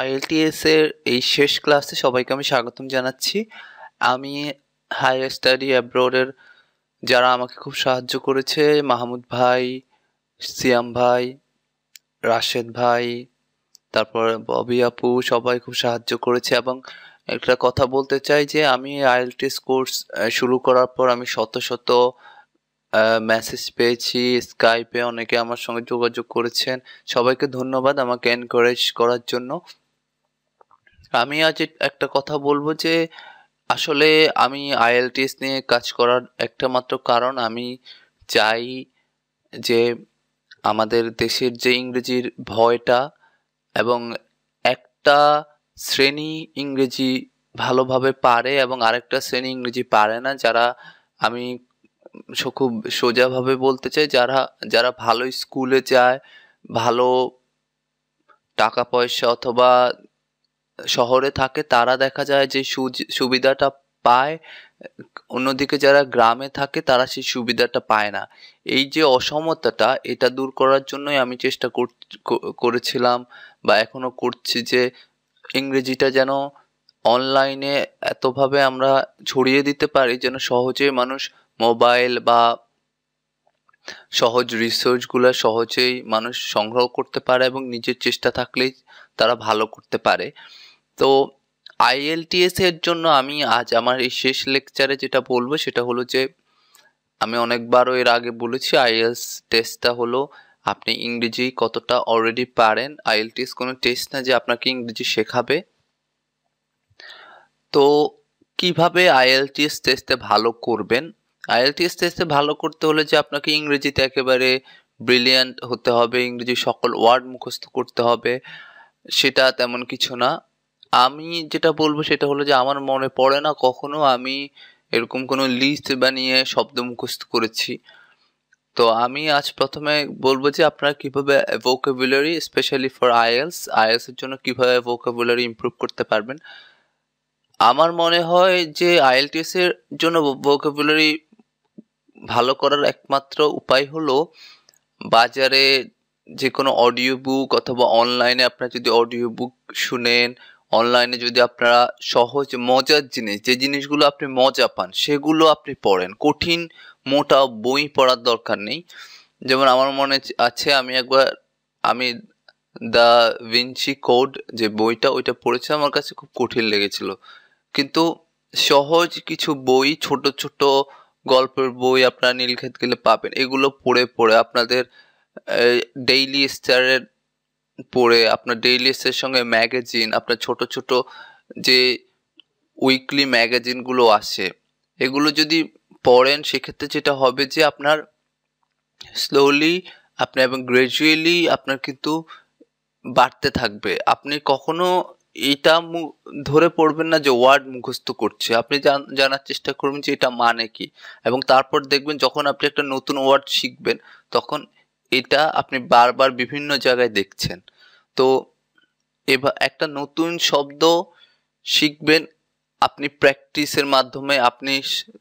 IELTS এর এই শেষ ক্লাসে সবাইকে আমি স্বাগতম জানাচ্ছি। আমি হায়ার স্টাডি অ্যাব্রোডের যারা আমাকে খুব সাহায্য করেছে, মাহমুদ ভাই, সিয়াম ভাই, রাশেদ ভাই, তারপর ববি আপু, সবাই খুব সাহায্য করেছে। এবং একটা কথা বলতে চাই যে আমি আইএলটিএস কোর্স শুরু করার পর আমি শত শত মেসেজ পেয়েছি, স্কাইপে অনেকে আমার সঙ্গে যোগাযোগ করেছেন। সবাইকে ধন্যবাদ আমাকে এনকারেজ করার জন্য। আমি আজ একটা কথা বলবো যে আসলে আমি আইএলটিএস নিয়ে কাজ করার একটা মাত্র কারণ, আমি চাই যে আমাদের দেশের যে ইংরেজির ভয়টা, এবং একটা শ্রেণী ইংরেজি ভালোভাবে পারে এবং আরেকটা শ্রেণী ইংরেজি পারে না, যারা আমি খুব সোজাভাবে বলতে চাই, যারা যারা ভালো স্কুলে যায়, ভালো টাকা পয়সা অথবা শহরে থাকে, তারা দেখা যায় যে সুবিধাটা পায়। অন্যদিকে যারা গ্রামে থাকে তারা সেই সুবিধাটা পায় না। এই যে অসমতাটা, এটা দূর করার জন্যই আমি চেষ্টা করেছিলাম বা এখনো করছি যে ইংরেজিটা যেন অনলাইনে এতভাবে আমরা ছড়িয়ে দিতে পারি যেন সহজে মানুষ মোবাইল বা সহজ রিসার্চগুলো সহজেই মানুষ সংগ্রহ করতে পারে এবং নিজের চেষ্টা থাকলেই তারা ভালো করতে পারে। তো আইএলটিএস এর জন্য আমি আজ আমার এই শেষ লেকচারে যেটা বলবো সেটা হলো যে আমি অনেকবারও এর আগে বলেছি, আইএলটিএস টেস্টটা হলো আপনি ইংরেজি কতটা অলরেডি পারেন। আইএলটিএস কোনো টেস্ট না যে আপনাকে ইংরেজি শেখাবে। তো কিভাবে আইএলটিএস টেস্টে ভালো করবেন? আইএলটিএস টেস্টে ভালো করতে হলে যে আপনাকে ইংরেজিতে একেবারে ব্রিলিয়ান্ট হতে হবে, ইংরেজি সকল ওয়ার্ড মুখস্থ করতে হবে, সেটা তেমন কিছু না। আমি যেটা বলবো সেটা হলো যে আমার মনে পড়ে না কখনো আমি এরকম কোনো লিস্ট বানিয়ে শব্দ মুখস্থ করেছি। তো আমি আজ প্রথমে বলবো যে আপনারা কিভাবে ভোকাবুলারি, স্পেশালি ফর আইএলস এর জন্য কিভাবে ভোকাবুলারি ইমপ্রুভ করতে পারবেন। আমার মনে হয় যে আইএলটিএস এর জন্য ভোকাবুলারি ভালো করার একমাত্র উপায় হলো বাজারে যে কোনো অডিও বুক অথবা অনলাইনে আপনারা যদি অডিও বুক শুনেন, অনলাইনে যদি আপনারা সহজ মজার জিনিস, যে জিনিসগুলো আপনি মজা পান সেগুলো আপনি পড়েন। কঠিন মোটা বই পড়ার দরকার নেই। যেমন আমার মনে আছে আমি দ্য ভিঞ্চি কোড যে বইটা, ওইটা পড়েছি, আমার কাছে খুব কঠিন লেগেছিল। কিন্তু সহজ কিছু বই, ছোট ছোট গল্পের বই আপনারা নীলক্ষেত গেলে পাবেন, এগুলো পড়ে পড়ে আপনাদের ডেইলি স্টারের পড়ে, আপনার ডেইলি স্টারের সঙ্গে ম্যাগাজিন, আপনার ছোট ছোট যে উইকলি ম্যাগাজিনগুলো আসে, এগুলো যদি পড়েন, সেক্ষেত্রে যেটা হবে যে আপনার স্লোলি আপনি এবং গ্রাজুয়ালি আপনার কিন্তু বাড়তে থাকবে। আপনি কখনো এটা ধরে পড়বেন না যে ওয়ার্ড মুখস্থ করছে, আপনি জানার চেষ্টা করবেন যে এটা মানে কি, এবং তারপর দেখবেন যখন আপনি একটা নতুন ওয়ার্ড শিখবেন তখন এটা আপনি বারবার বিভিন্ন জায়গায় দেখছেন। তো এবার একটা নতুন শব্দ শিখবেন আপনি প্র্যাকটিসের মাধ্যমে, আপনি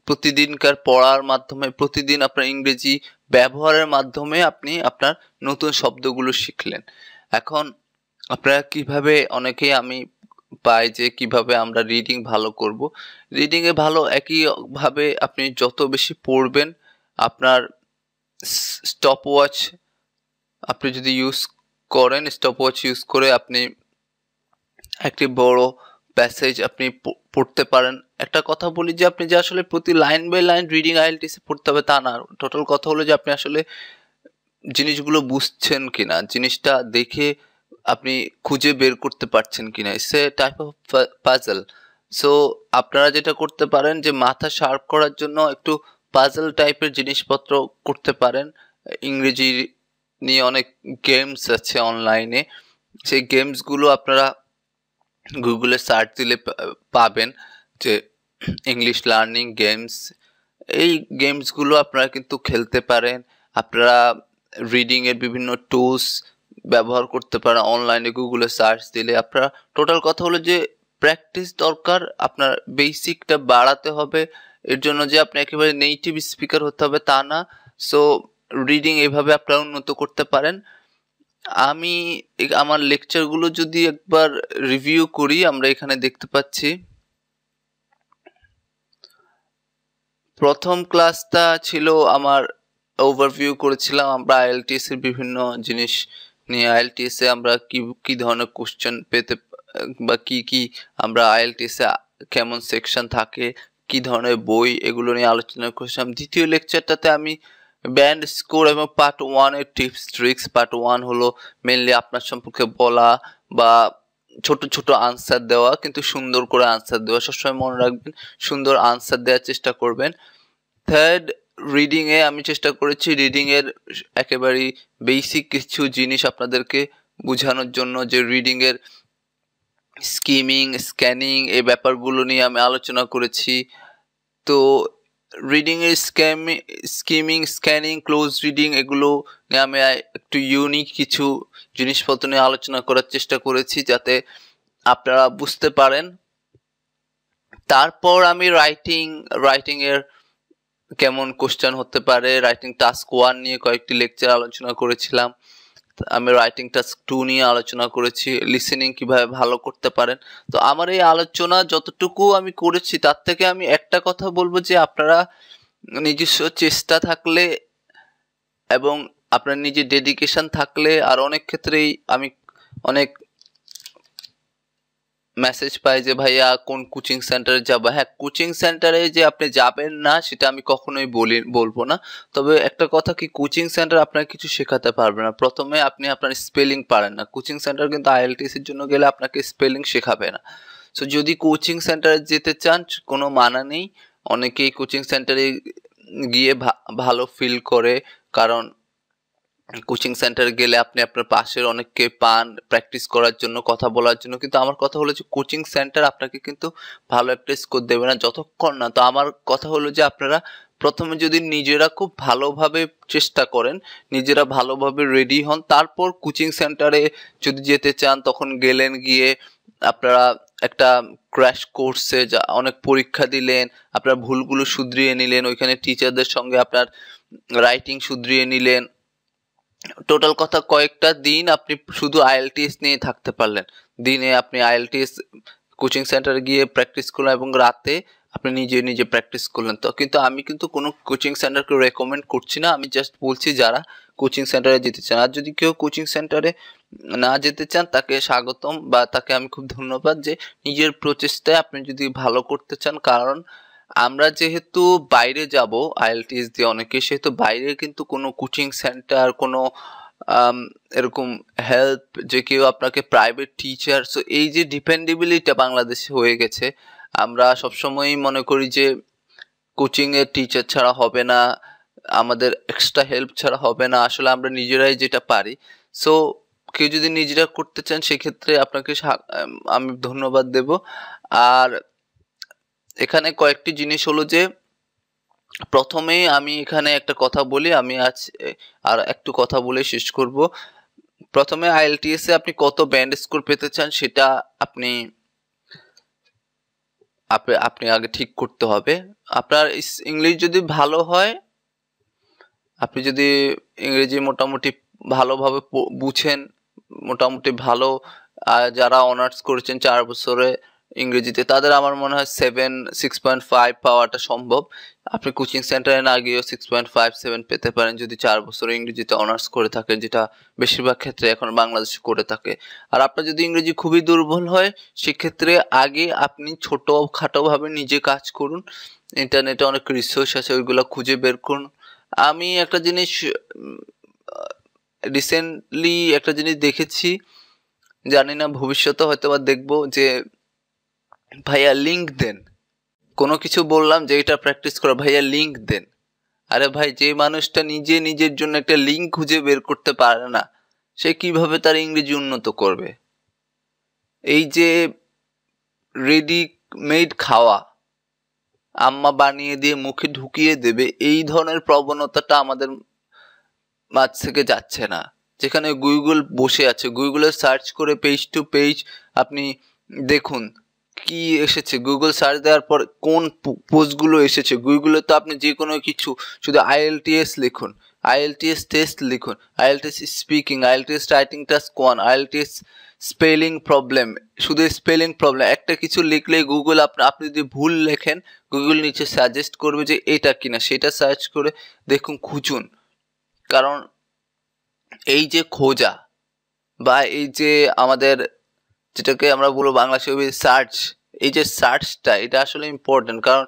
প্রতিদিনকার পড়ার মাধ্যমে, প্রতিদিন আপনার ইংরেজি ব্যবহারের মাধ্যমে আপনি আপনার নতুন শব্দগুলো শিখলেন। এখন আপনারা কিভাবে, অনেকেই আমি পাই যে কিভাবে আমরা রিডিং ভালো করব। রিডিংয়ে ভালো একইভাবে আপনি যত বেশি পড়বেন, আপনার স্টপ ওয়াচ আপনি যদি ইউজ করেন, স্টপ ওয়াচ ইউজ করে আপনি একটি বড় প্যাসেজ আপনি পড়তে পারেন। একটা কথা বলি যে আপনি যে আসলে প্রতি line by line reading IELTS পড়তে হবে তা না। টোটাল কথা হলো যে আপনি আসলে জিনিসগুলো বুঝছেন কিনা, জিনিসটা দেখে আপনি খুঁজে বের করতে পারছেন কিনা, it's a type of puzzle. So আপনারা যেটা করতে পারেন যে মাথা শার্প করার জন্য একটু পাজল টাইপের জিনিসপত্র করতে পারেন। ইংরেজি নিয়ে অনেক গেমস আছে অনলাইনে, সেই গেমসগুলো আপনারা গুগলে সার্চ দিলে পাবেন যে ইংলিশ লার্নিং গেমস। এই গেমসগুলো আপনারা কিন্তু খেলতে পারেন। আপনারা রিডিংয়ের বিভিন্ন টুলস ব্যবহার করতে পারেন অনলাইনে গুগলে সার্চ দিলে। আপনারা টোটাল কথা হলো যে প্র্যাকটিস দরকার, আপনার বেসিকটা বাড়াতে হবে। এর জন্য যে আপনি একেবারে নেটিভ স্পিকার হতে হবে তা না। সো রিডিং এইভাবে আপনারা উন্নত করতে পারেন। আমি আমার লেকচারগুলো যদি একবার রিভিউ করি, আমরা এখানে দেখতে পাচ্ছি প্রথম ক্লাসটা ছিল আমার ওভারভিউ করেছিলাম আমরা আইএলটিএস এর বিভিন্ন জিনিস নিয়ে। আইএলটিএস এ আমরা কি ধরনের কোশ্চেন পেতে বা কি আমরা আইএলটিএস এ কেমন সেকশন থাকে, কি ধরনের বই, এগুলো নিয়ে আলোচনা করেছিলাম। দ্বিতীয় লেকচারটাতে আমি ব্যান্ড স্কোর এবং পার্ট 1 এর টিপস ট্রিক্স। পার্ট 1 হলো মেনলি আপনার সম্পর্কে বলা বা ছোট ছোট আনসার দেওয়া, কিন্তু সুন্দর করে আনসার দেওয়া। সবসময় মনে রাখবেন সুন্দর আনসার দেওয়ার চেষ্টা করবেন। থার্ড, রিডিং এ আমি চেষ্টা করেছি রিডিং এর একেবারেই বেসিক কিছু জিনিস আপনাদেরকে বোঝানোর জন্য, যে রিডিং এর স্কিমিং, স্ক্যানিং, এই ব্যাপারগুলো নিয়ে আমি আলোচনা করেছি। তো রিডিং এর স্কিমিং, স্ক্যানিং, ক্লোজ রিডিং, এগুলো নিয়ে আমি একটু ইউনিক কিছু জিনিসপত্র নিয়ে আলোচনা করার চেষ্টা করেছি যাতে আপনারা বুঝতে পারেন। তারপর আমি রাইটিং এর কেমন কোশ্চেন হতে পারে, রাইটিং টাস্ক 1 নিয়ে কয়েকটি লেকচার আলোচনা করেছিলাম। আমি রাইটিং টাস্ক 2 নিয়ে আলোচনা করেছি, লিসেনিং কিভাবে ভালো করতে পারেন। তো আমার এই আলোচনা যতটুকু আমি করেছি তার থেকে আমি একটা কথা বলবো যে আপনারা নিজস্ব চেষ্টা থাকলে এবং আপনার নিজের ডেডিকেশন থাকলে, আর অনেক ক্ষেত্রেই আমি অনেক মেসেজ পাই যে ভাইয়া কোন কোচিং সেন্টারে যাবো। হ্যাঁ, কোচিং সেন্টারে যে আপনি যাবেন না সেটা আমি কখনোই বলবো না। তবে একটা কথা কি, কোচিং সেন্টার আপনার কিছু শেখাতে পারবে না। প্রথমে আপনি আপনার স্পেলিং পারেন না, কোচিং সেন্টার কিন্তু আইএলটিএস এর জন্য গেলে আপনাকে স্পেলিং শেখাবে না। সো যদি কোচিং সেন্টারে যেতে চান কোনো মানা নেই, অনেকেই কোচিং সেন্টারে গিয়ে ভালো ফিল করে, কারণ কোচিং সেন্টারে গেলে আপনি আপনার পাশের অনেককে পান প্র্যাকটিস করার জন্য, কথা বলার জন্য। কিন্তু আমার কথা হলো যে কোচিং সেন্টার আপনাকে কিন্তু ভালো একটা স্কোর দেবে না যতক্ষণ না। তো আমার কথা হলো যে আপনারা প্রথমে যদি নিজেরা খুব ভালোভাবে চেষ্টা করেন, নিজেরা ভালোভাবে রেডি হন, তারপর কোচিং সেন্টারে যদি যেতে চান তখন গেলেন, গিয়ে আপনারা একটা ক্র্যাশ কোর্সে অনেক পরীক্ষা দিলেন, আপনার ভুলগুলো শুধরিয়ে নিলেন, ওইখানে টিচারদের সঙ্গে আপনার রাইটিং শুধরিয়ে নিলেন। টোটাল কথা কয়েকটা দিন আপনি শুধু আইএলটিএস নিয়ে থাকতে পারলেন। দিনে আপনি আইএলটিএস কোচিং সেন্টারে গিয়ে প্র্যাকটিস করলেন এবং রাতে আপনি নিজে প্র্যাকটিস করলেন। তো কিন্তু আমি কিন্তু কোনো কোচিং সেন্টারকে রেকমেন্ড করছি না, আমি জাস্ট বলছি যারা কোচিং সেন্টারে যেতে চান। আর যদি কেউ কোচিং সেন্টারে না যেতে চান তাকে স্বাগতম, বা তাকে আমি খুব ধন্যবাদ যে নিজের প্রচেষ্টায় আপনি যদি ভালো করতে চান। কারণ আমরা যেহেতু বাইরে যাব আইএলটিএস দিয়ে অনেকে, সেহেতু বাইরে কিন্তু কোনো কোচিং সেন্টার, কোনো এরকম হেল্প যে কেউ আপনাকে প্রাইভেট টিচার, সো এই যে ডিপেন্ডেবিলিটিটা বাংলাদেশে হয়ে গেছে, আমরা সবসময়ই মনে করি যে কোচিং এর টিচার ছাড়া হবে না, আমাদের এক্সট্রা হেল্প ছাড়া হবে না। আসলে আমরা নিজেরাই যেটা পারি। সো কেউ যদি নিজেরা করতে চান সেক্ষেত্রে আপনাকে আমি ধন্যবাদ দেব। আর এখানে কয়েকটি জিনিস হলো যে, প্রথমেই আমি এখানে একটা কথা বলি, আমি আজ আর একটু কথা বলে শেষ করব। প্রথমে আইএলটিএস এ আপনি কত ব্যান্ড স্কোর পেতে চান সেটা আপনি আগে ঠিক করতে হবে। আপনার ইংলিশ যদি ভালো হয়, আপনি যদি ইংরেজি মোটামুটি ভালোভাবে বুঝেন, মোটামুটি ভালো, যারা অনার্স করেছেন 4 বছরে ইংরেজিতে, তাদের আমার মনে হয় 6.5 পাওয়াটা সম্ভব। আপনি কোচিং সেন্টারে না গিয়েও 6.57 পেতে পারেন যদি 4 বছর ইংরেজিতে অনার্স করে থাকেন, যেটা বেশিরভাগ ক্ষেত্রে এখন বাংলাদেশে করে থাকে। আর আপনার যদি ইংরেজি খুবই দুর্বল হয় সেক্ষেত্রে আগে আপনি ছোটখাটোভাবে নিজে কাজ করুন। ইন্টারনেটে অনেক রিসোর্স আছে, ওইগুলো খুঁজে বের করুন। আমি একটা জিনিস রিসেন্টলি একটা জিনিস দেখেছি, জানি না ভবিষ্যতে হয়তো বা দেখবো, যে ভাইয়া লিঙ্ক দেন। কোনো কিছু বললাম যে এটা প্র্যাকটিস করো, ভাইয়া লিঙ্ক দেন। আরে ভাই, যে মানুষটা নিজের জন্য একটা লিঙ্ক খুঁজে বের করতে পারে না, সে কিভাবে তার ইংরেজি উন্নত করবে? এই যে রেডিমেড খাওয়া, আম্মা বানিয়ে দিয়ে মুখে ঢুকিয়ে দেবে, এই ধরনের প্রবণতাটা আমাদের মাঝ থেকে যাচ্ছে না। যেখানে গুগল বসে আছে, গুগলে সার্চ করে পেজ টু পেজ আপনি দেখুন কি এসেছে, গুগল সার্চ দেওয়ার পর কোন পোস্টগুলো এসেছে। গুগলে তো আপনি যে কোনো কিছু শুধু আইএলটিএস লিখুন, আইএলটিএস টেস্ট লিখুন, IELTS speaking, IELTS writing task 1, IELTS spelling problem, শুধু স্পেলিং প্রবলেম একটা কিছু লিখলেই গুগল আপনি যদি ভুল লেখেন গুগল নিচে সাজেস্ট করবে যে এটা কিনা, সেটা সার্চ করে দেখুন, খুঁজুন। কারণ এই যে খোঁজা বা এই যে আমাদের যেটাকে আমরা বলবো বাংলা ছবি সার্চ, এই যে সার্চটা এটা আসলে ইম্পর্টেন্ট। কারণ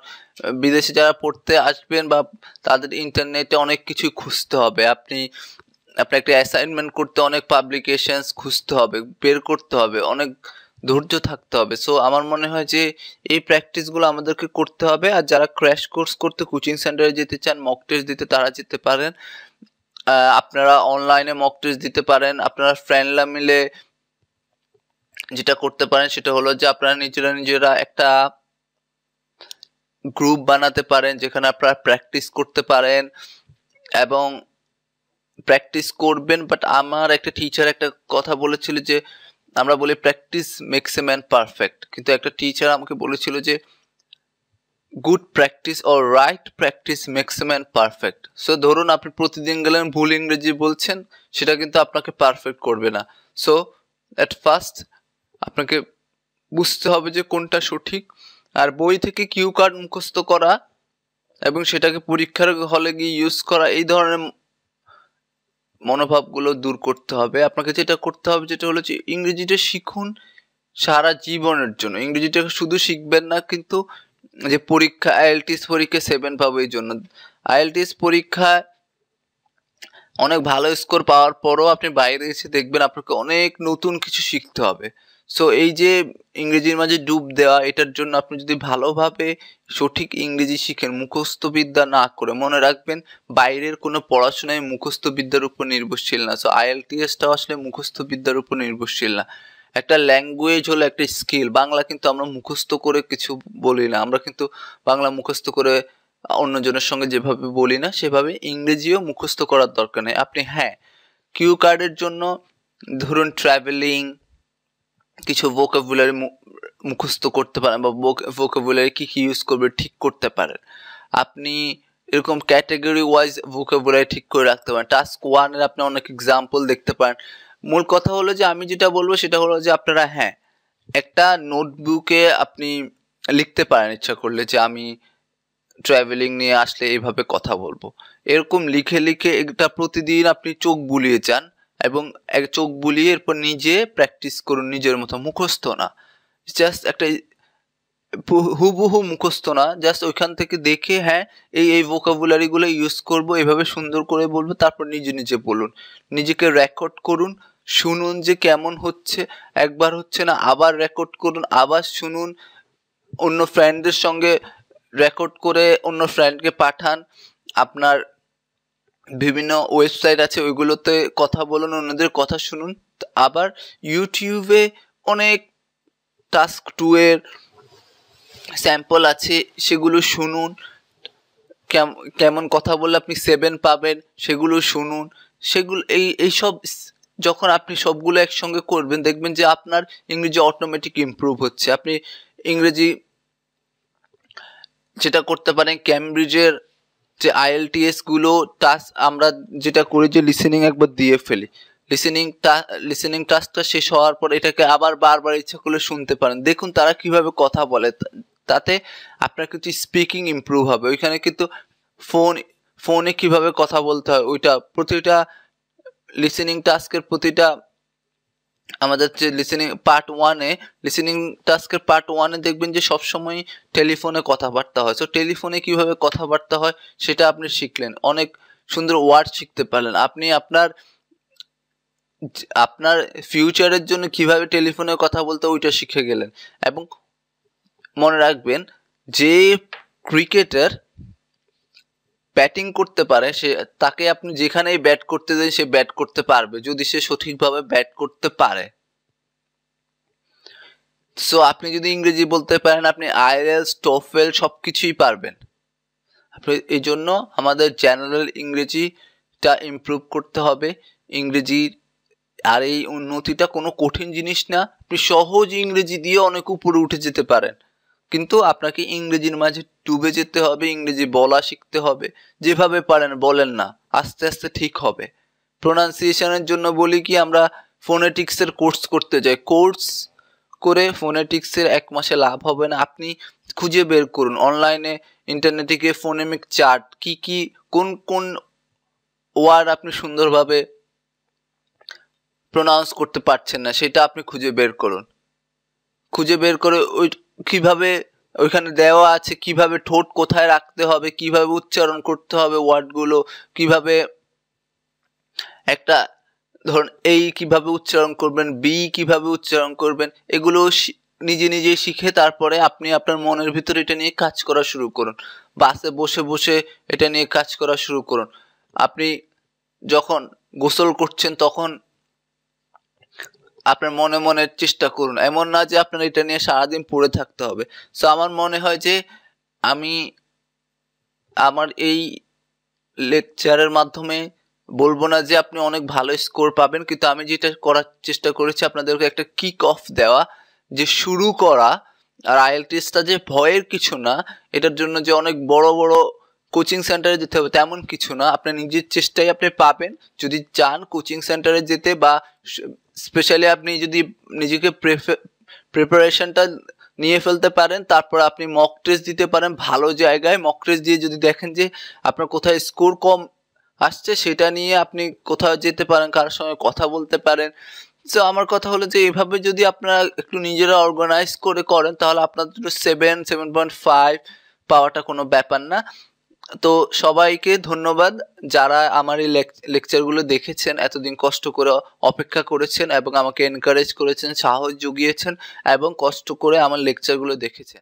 বিদেশে যারা পড়তে আসবেন বা তাদের ইন্টারনেটে অনেক কিছুই খুঁজতে হবে। আপনার একটা অ্যাসাইনমেন্ট করতে অনেক পাবলিকেশনস খুঁজতে হবে, বের করতে হবে, অনেক ধৈর্য থাকতে হবে। সো আমার মনে হয় যে এই প্র্যাকটিসগুলো আমাদেরকে করতে হবে। আর যারা ক্র্যাশ কোর্স করতে কোচিং সেন্টারে যেতে চান, মক টেস্ট দিতে, তারা যেতে পারেন। আপনারা অনলাইনে মক টেস্ট দিতে পারেন। আপনারা ফ্রেন্ডরা মিলে যেটা করতে পারেন সেটা হলো যে আপনারা নিজেরা একটা গ্রুপ বানাতে পারেন যেখানে আপনারা প্র্যাকটিস করতে পারেন এবং প্র্যাকটিস করবেন। বাট আমার একটা টিচার একটা কথা বলেছিল যে আমরা বলি practice makes a man perfect, কিন্তু একটা টিচার আমাকে বলেছিল যে good practice or right practice makes a man perfect. So ধরুন আপনি প্রতিদিন গেলেন ভুল ইংরেজি বলছেন, সেটা কিন্তু আপনাকে পারফেক্ট করবে না। সো অ্যাট ফার্স্ট আপনাকে বুঝতে হবে যে কোনটা সঠিক। আর বই থেকে কিউ কার্ড মুখস্থ করা এবং সেটাকে পরীক্ষার হলে গিয়ে ইউজ করা, এই ধরনের মনোভাবগুলো দূর করতে হবে। আপনাকে যেটা করতে হবে যেটা হলো যে ইংরেজিটা শিখুন সারা জীবনের জন্য। ইংরেজিটা শুধু শিখবেন না কিন্তু যে পরীক্ষা আইএলটিএস পরীক্ষা 7 পাবো এই জন্য। আইএলটিএস পরীক্ষায় অনেক ভালো স্কোর পাওয়ার পরও আপনি বাইরে এসে দেখবেন আপনাকে অনেক নতুন কিছু শিখতে হবে। সো এই যে ইংরেজির মাঝে ডুব দেওয়া, এটার জন্য আপনি যদি ভালোভাবে সঠিক ইংরেজি শিখেন মুখস্থ বিদ্যা না করে, মনে রাখবেন বাইরের কোনো পড়াশোনায় মুখস্থ বিদ্যার উপর নির্ভরশীল না। সো আইএলটিএসটাও আসলে মুখস্থ বিদ্যার উপর নির্ভরশীল না। একটা ল্যাঙ্গুয়েজ হলো একটা স্কিল। বাংলা কিন্তু আমরা মুখস্থ করে কিছু বলি না, আমরা কিন্তু বাংলা মুখস্থ করে অন্যজনের সঙ্গে যেভাবে বলি না সেভাবে ইংরেজিও মুখস্থ করার দরকার নেই। আপনি কিউ কার্ডের জন্য ধরুন ট্রাভেলিং কিছু ভোকাবুলারি মুখস্থ করতে পারেন বা ভোকাবুলারি কি ইউজ করবে ঠিক করতে পারেন। আপনি এরকম ক্যাটাগরি ওয়াইজ ভোকাবুলারি ঠিক করে রাখতে পারেন। টাস্ক 1 এর আপনি অনেক এক্সাম্পল দেখতে পারেন। মূল কথা হলো যে আমি যেটা বলবো সেটা হলো যে আপনারা একটা নোটবুকে আপনি লিখতে পারেন ইচ্ছা করলে যে আমি ট্রাভেলিং নিয়ে আসলে এইভাবে কথা বলবো। এরকম লিখে লিখে এটা প্রতিদিন আপনি চোখ বুলিয়ে যান এবং চোখ বুলিয়ে এরপর নিজে প্র্যাকটিস করুন নিজের মতো, মুখস্থ না, জাস্ট একটা হুবহু মুখস্থ না, জাস্ট ওইখান থেকে দেখে এই ভোকাবুলারিগুলো ইউজ করব, এইভাবে সুন্দর করে বলবো, তারপর নিজে নিজে বলুন, নিজেকে রেকর্ড করুন, শুনুন যে কেমন হচ্ছে, একবার হচ্ছে না আবার রেকর্ড করুন, আবার শুনুন, অন্য ফ্রেন্ডদের সঙ্গে রেকর্ড করে অন্য ফ্রেন্ডকে পাঠান। আপনার বিভিন্ন ওয়েবসাইট আছে ওইগুলোতে কথা বলুন, অন্যদের কথা শুনুন। আবার ইউটিউবে অনেক টাস্ক 2 এর স্যাম্পল আছে, সেগুলো শুনুন, কেমন কথা বললে আপনি 7 পাবেন সেগুলো শুনুন। সেগুলো এইসব যখন আপনি সবগুলো একসঙ্গে করবেন দেখবেন যে আপনার ইংরেজি অটোমেটিক ইমপ্রুভ হচ্ছে। আপনি ইংরেজি যেটা করতে পারেন ক্যামব্রিজের যে আইএলটিএস গুলো টাস্ক আমরা যেটা করি যে লিসেনিং একবার দিয়ে ফেলি, লিসেনিং টাস্কটা শেষ হওয়ার পর এটাকে আবার বারবার ইচ্ছা করলে শুনতে পারেন, দেখুন তারা কিভাবে কথা বলে, তাতে আপনার কিন্তু স্পিকিং ইমপ্রুভ হবে। ওইখানে কিন্তু ফোনে কিভাবে কথা বলতে হয় ওইটা প্রতিটা লিসেনিং টাস্কের প্রতিটা আমাদের যে লিসেনিং টাস্কের পার্ট 1-এ দেখবেন যে সবসময় টেলিফোনে কথাবার্তা হয়। সো টেলিফোনে কিভাবে কথাবার্তা হয় সেটা আপনি শিখলেন, অনেক সুন্দর ওয়ার্ড শিখতে পারলেন। আপনি আপনার ফিউচারের জন্য কিভাবে টেলিফোনে কথা বলতে ওইটা শিখে গেলেন। এবং মনে রাখবেন যে ক্রিকেটার ব্যাটিং করতে পারে তাকে আপনি যেখানেই ব্যাট করতে দেন সে ব্যাট করতে পারবে যদি সে সঠিকভাবে ব্যাট করতে পারে। সো আপনি যদি ইংরেজি বলতে পারেন আপনি আইএলটিএস টোফেল সবকিছুই পারবেন। এই জন্য আমাদের জেনারেল ইংরেজিটা ইমপ্রুভ করতে হবে। ইংরেজির আর এই উন্নতিটা কোনো কঠিন জিনিস না, আপনি সহজ ইংরেজি দিয়ে অনেক উপরে উঠে যেতে পারেন। কিন্তু আপনাকে ইংরেজির মাঝে ডুবে যেতে হবে, ইংরেজি বলা শিখতে হবে। যেভাবে পারেন বলেন না, আস্তে আস্তে ঠিক হবে। প্রোনাউন্সিয়েশনের জন্য বলি কি, আমরা ফোনেটিক্সের কোর্স করতে যাই, কোর্স করে ফোনেটিক্সের 1 মাসে লাভ হবে না। আপনি খুঁজে বের করুন অনলাইনে, ইন্টারনেটে গিয়ে ফোনেমিক চার্ট, কি কোন কোন ওয়ার্ড আপনি সুন্দরভাবে প্রোনাউন্স করতে পারছেন না, সেটা আপনি খুঁজে বের করুন। খুঁজে বের করে ওই কিভাবে ওইখানে দেওয়া আছে, কিভাবে ঠোঁট কোথায় রাখতে হবে, কিভাবে উচ্চারণ করতে হবে ওয়ার্ডগুলো, কিভাবে একটা ধরুন এই কিভাবে উচ্চারণ করবেন, বি কিভাবে উচ্চারণ করবেন, এগুলো নিজে নিজে শিখে তারপরে আপনি আপনার মনের ভিতরে এটা নিয়ে কাজ করা শুরু করুন। বাসে বসে বসে এটা নিয়ে কাজ করা শুরু করুন। আপনি যখন গোসল করছেন তখন আপনার মনে মনে চেষ্টা করুন। এমন না যে আপনার এটা নিয়ে সারাদিন পড়ে থাকতে হবে। সো আমার মনে হয় যে আমি আমার এই লেকচারের মাধ্যমে বলবো না যে আপনি অনেক ভালো স্কোর পাবেন, কিন্তু আমি যেটা করার চেষ্টা করেছি আপনাদেরকে একটা কিক অফ দেওয়া, যে শুরু করা। আর আইএলটিএসটা যে ভয়ের কিছু না, এটার জন্য যে অনেক বড় বড় কোচিং সেন্টারে যেতে হবে তেমন কিছু না। আপনার নিজের চেষ্টায় আপনি পাবেন যদি চান কোচিং সেন্টারে যেতে, বা স্পেশালি আপনি যদি নিজেকে প্রিপারেশনটা নিয়ে ফেলতে পারেন, তারপর আপনি মক টেস্ট দিতে পারেন ভালো জায়গায়। মক টেস্ট দিয়ে যদি দেখেন যে আপনার কোথায় স্কোর কম আসছে, সেটা নিয়ে আপনি কোথাও যেতে পারেন, কারোর সঙ্গে কথা বলতে পারেন। সো আমার কথা হলো যে এইভাবে যদি আপনারা একটু নিজেরা অর্গানাইজ করে করেন, তাহলে আপনাদের 7.5 পাওয়াটা কোনো ব্যাপার না। তো সবাইকে ধন্যবাদ যারা আমার এই লেকচারগুলো দেখেছেন, এতদিন কষ্ট করে অপেক্ষা করেছেন এবং আমাকে এনকারেজ করেছেন, সাহস জুগিয়েছেন এবং কষ্ট করে আমার লেকচারগুলো দেখেছেন।